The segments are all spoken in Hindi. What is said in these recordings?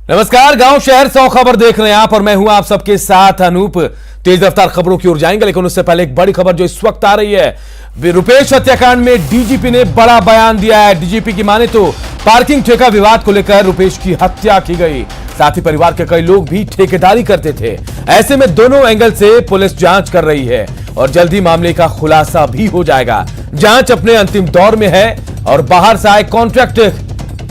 नमस्कार, गांव शहर 100 खबर देख रहे हैं आप और मैं हूं आप सबके साथ अनूप। तेज रफ्तार खबरों की ओर जाएंगे, लेकिन उससे पहले एक बड़ी खबर जो इस वक्त आ रही है। रुपेश हत्याकांड में डीजीपी ने बड़ा बयान दिया है। डीजीपी की माने तो पार्किंग ठेका विवाद को लेकर रुपेश की हत्या की गई, साथ ही परिवार के कई लोग भी ठेकेदारी करते थे। ऐसे में दोनों एंगल से पुलिस जांच कर रही है और जल्द ही मामले का खुलासा भी हो जाएगा। जांच अपने अंतिम दौर में है और बाहर से आए कॉन्ट्रैक्ट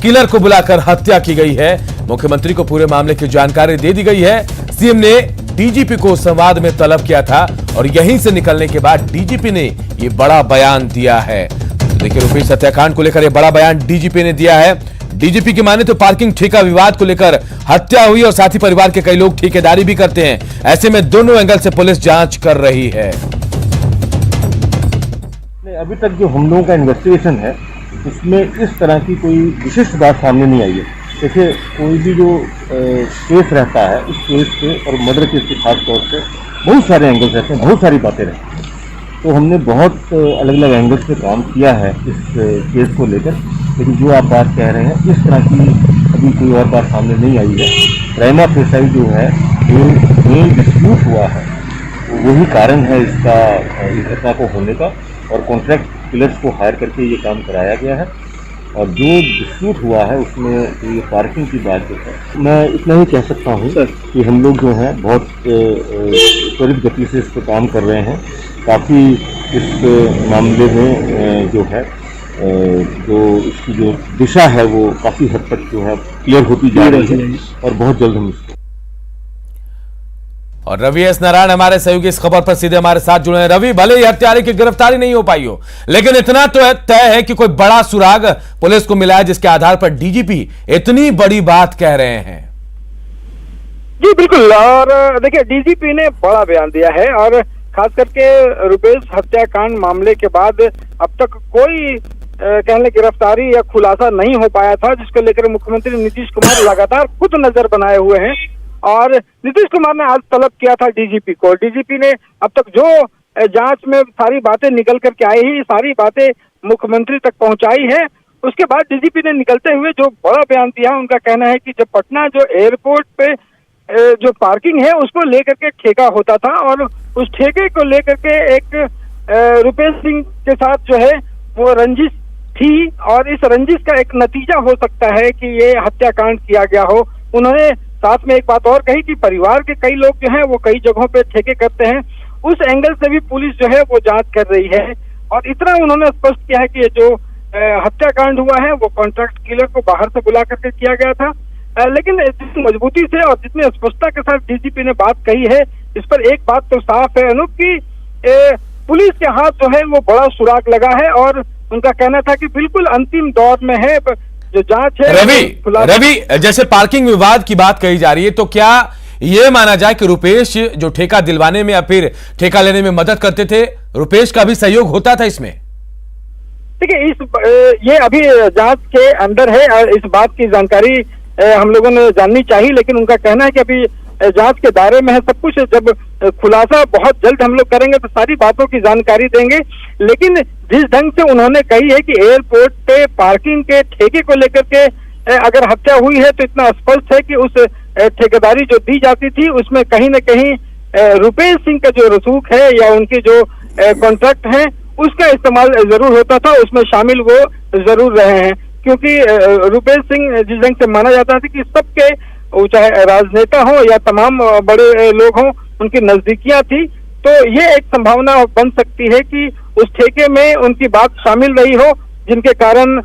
किलर को बुलाकर हत्या की गई है। मुख्यमंत्री को पूरे मामले की जानकारी दे दी गई है। सीएम ने डीजीपी को संवाद में तलब किया था और यहीं से निकलने के बाद डीजीपी ने ये बड़ा बयान दिया है। तो देखिए, रुपेश हत्याकांड को लेकर ये बड़ा बयान डीजीपी ने दिया है। डीजीपी की माने तो पार्किंग ठेका विवाद को लेकर हत्या हुई और साथ ही परिवार के कई लोग ठेकेदारी भी करते हैं। ऐसे में दोनों एंगल से पुलिस जांच कर रही है। अभी तक जो हम लोगों का इन्वेस्टिगेशन है उसमें इस तरह की कोई विशिष्ट बात सामने नहीं आई है। देखिए, कोई भी जो केस रहता है उस केस पे और मर्डर केस के खास तौर से बहुत सारे एंगल्स रहते हैं, बहुत सारी बातें रहती हैं। तो हमने बहुत अलग अलग एंगल्स पे काम किया है इस केस को लेकर, लेकिन जो आप बात कह रहे हैं इस तरह की अभी कोई और बात सामने नहीं आई है। प्राइमा फेसाई जो है मेन डिस्प्यूट हुआ है, वही कारण है इसका, इस घटना को होने का, और कॉन्ट्रैक्ट किलर्स को हायर करके ये काम कराया गया है। और जो डिस्प्यूट हुआ है उसमें ये पार्किंग की बात जो है, मैं इतना ही कह सकता हूँ कि हम लोग जो हैं बहुत त्वरित गति से इस पर काम कर रहे हैं। काफ़ी इस मामले में जो है जो इसकी जो दिशा है वो काफ़ी हद तक जो है क्लियर होती जा रही है और बहुत जल्द हम इसको। और रवि एस नारायण हमारे सहयोगी इस खबर पर सीधे हमारे साथ जुड़े हैं। रवि, भले ही हत्यारे की गिरफ्तारी नहीं हो पाई हो, लेकिन इतना तो तय है कि कोई बड़ा सुराग पुलिस को मिला है जिसके आधार पर डीजीपी इतनी बड़ी बात कह रहे हैं। जी बिल्कुल, और देखिए डीजीपी ने बड़ा बयान दिया है और खास करके रुपेश हत्याकांड मामले के बाद अब तक कोई कहने गिरफ्तारी या खुलासा नहीं हो पाया था, जिसको लेकर मुख्यमंत्री नीतीश कुमार लगातार खुद नजर बनाए हुए हैं। और नीतीश कुमार ने आज तलब किया था डीजीपी को। डीजीपी ने अब तक जो जांच में सारी बातें निकल करके आई ही, सारी बातें मुख्यमंत्री तक पहुंचाई है। उसके बाद डीजीपी ने निकलते हुए जो बड़ा बयान दिया, उनका कहना है कि जब पटना जो एयरपोर्ट पे जो पार्किंग है उसको लेकर के ठेका होता था और उस ठेके को लेकर के एक रुपेश सिंह के साथ जो है वो रंजिश थी और इस रंजिश का एक नतीजा हो सकता है कि ये हत्याकांड किया गया हो। उन्होंने साथ में एक बात और कही कि परिवार के कई लोग जो हैं वो कई जगहों पे ठेके करते हैं। उस एंगल से भी पुलिस जो है वो जांच कर रही है और इतना उन्होंने स्पष्ट किया है कि ये जो हत्याकांड हुआ है वो कॉन्ट्रैक्ट किलर को बाहर से बुला करके किया गया था। लेकिन जितनी मजबूती से और जितनी स्पष्टता के साथ डीजीपी ने बात कही है, इस पर एक बात तो साफ है अनूप की पुलिस के हाथ जो है वो बड़ा सुराग लगा है और उनका कहना था कि बिल्कुल अंतिम दौर में है जो जांच है। रवि, जैसे पार्किंग विवाद की बात कही जा रही है, तो क्या ये माना जाए कि रुपेश जो ठेका दिलवाने में या फिर ठेका लेने में मदद करते थे, रुपेश का भी सहयोग होता था इसमें? देखिए, ये अभी जांच के अंदर है और इस बात की जानकारी हम लोगों ने जाननी चाहिए, लेकिन उनका कहना है कि अभी जांच के दायरे में है सब कुछ। जब खुलासा बहुत जल्द हम लोग करेंगे तो सारी बातों की जानकारी देंगे। लेकिन जिस ढंग से उन्होंने कही है कि एयरपोर्ट पे पार्किंग के ठेके को लेकर के अगर हत्या हुई है, तो इतना स्पष्ट है कि उस ठेकेदारी जो दी जाती थी उसमें कहीं न कहीं रुपेश सिंह का जो रसूख है या उनके जो कॉन्ट्रैक्ट है उसका इस्तेमाल जरूर होता था, उसमें शामिल वो जरूर रहे हैं। क्योंकि रुपेश सिंह जिस ढंग से माना जाता था कि सबके, चाहे राजनेता हो या तमाम बड़े लोग हों, उनकी नजदीकियां थी, तो ये एक संभावना बन सकती है कि उस ठेके में उनकी बात शामिल रही हो, जिनके कारण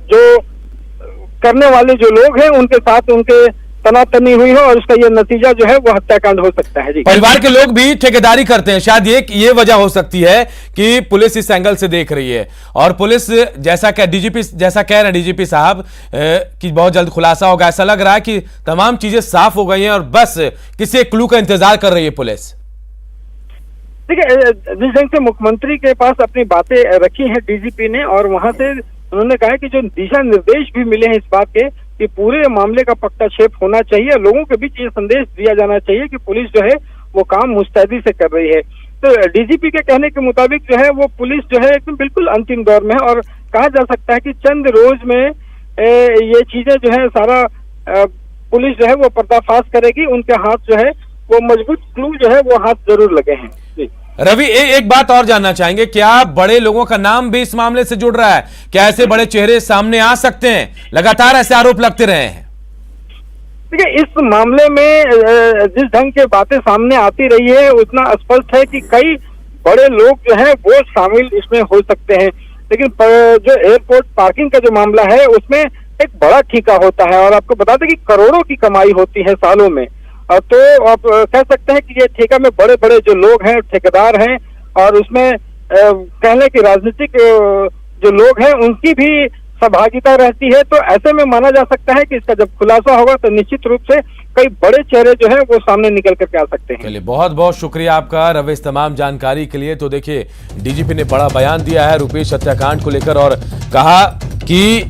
जो करने वाले जो लोग हैं उनके साथ उनके तनातनी हुई हो और उसका ये नतीजा जो है वो हत्याकांड हो सकता है। जी, परिवार के लोग भी ठेकेदारी करते हैं, शायद ये वजह हो सकती है कि पुलिस इस एंगल से देख रही है और पुलिस जैसा कह रहे हैं डीजीपी साहब कि बहुत जल्द खुलासा होगा। ऐसा लग रहा है कि तमाम चीजें साफ हो गई हैं और बस किसी एक क्लू का इंतजार कर रही है पुलिस। देखिए, जिस ढंग से मुख्यमंत्री के पास अपनी बातें रखी हैं डीजीपी ने और वहां से उन्होंने कहा कि जो दिशा निर्देश भी मिले हैं इस बात के कि पूरे मामले का पक्काक्षेप होना चाहिए, लोगों के बीच ये संदेश दिया जाना चाहिए कि पुलिस जो है वो काम मुस्तैदी से कर रही है। तो डीजीपी के कहने के मुताबिक जो है वो पुलिस जो है एकदम बिल्कुल अंतिम दौर में है और कहा जा सकता है कि चंद रोज में ये चीजें जो है सारा पुलिस जो है वो पर्दाफाश करेगी, उनके हाथ जो है वो मजबूत क्लू जो है वो हाथ जरूर लगे हैं। जी रवि, एक बात और जानना चाहेंगे, क्या बड़े लोगों का नाम भी इस मामले से जुड़ रहा है? क्या ऐसे बड़े चेहरे सामने आ सकते हैं? लगातार ऐसे आरोप लगते रहे हैं। देखिए, इस मामले में जिस ढंग की बातें सामने आती रही है उतना स्पष्ट है कि कई बड़े लोग जो है वो शामिल इसमें हो सकते हैं। लेकिन जो एयरपोर्ट पार्किंग का जो मामला है उसमें एक बड़ा ठेका होता है और आपको बता दें कि करोड़ों की कमाई होती है सालों में। तो आप कह सकते हैं कि ये ठेका में बड़े बड़े जो लोग हैं, ठेकेदार हैं, और उसमें कहने की राजनीतिक जो लोग हैं उनकी भी सहभागिता रहती है। तो ऐसे में माना जा सकता है कि इसका जब खुलासा होगा तो निश्चित रूप से कई बड़े चेहरे जो है वो सामने निकल करके आ सकते हैं। चलिए, बहुत बहुत शुक्रिया आपका रवि इस तमाम जानकारी के लिए। तो देखिए, डीजीपी ने बड़ा बयान दिया है रुपेश हत्याकांड को लेकर और कहा कि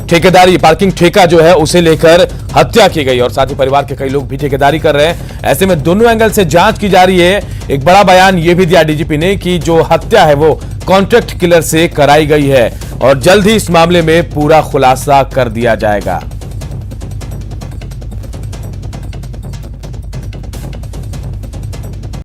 ठेकेदारी, पार्किंग ठेका जो है उसे लेकर हत्या की गई और साथ ही परिवार के कई लोग भी ठेकेदारी कर रहे हैं। ऐसे में दोनों एंगल से जांच की जा रही है। एक बड़ा बयान यह भी दिया डीजीपी ने कि जो हत्या है वो कॉन्ट्रैक्ट किलर से कराई गई है और जल्द ही इस मामले में पूरा खुलासा कर दिया जाएगा।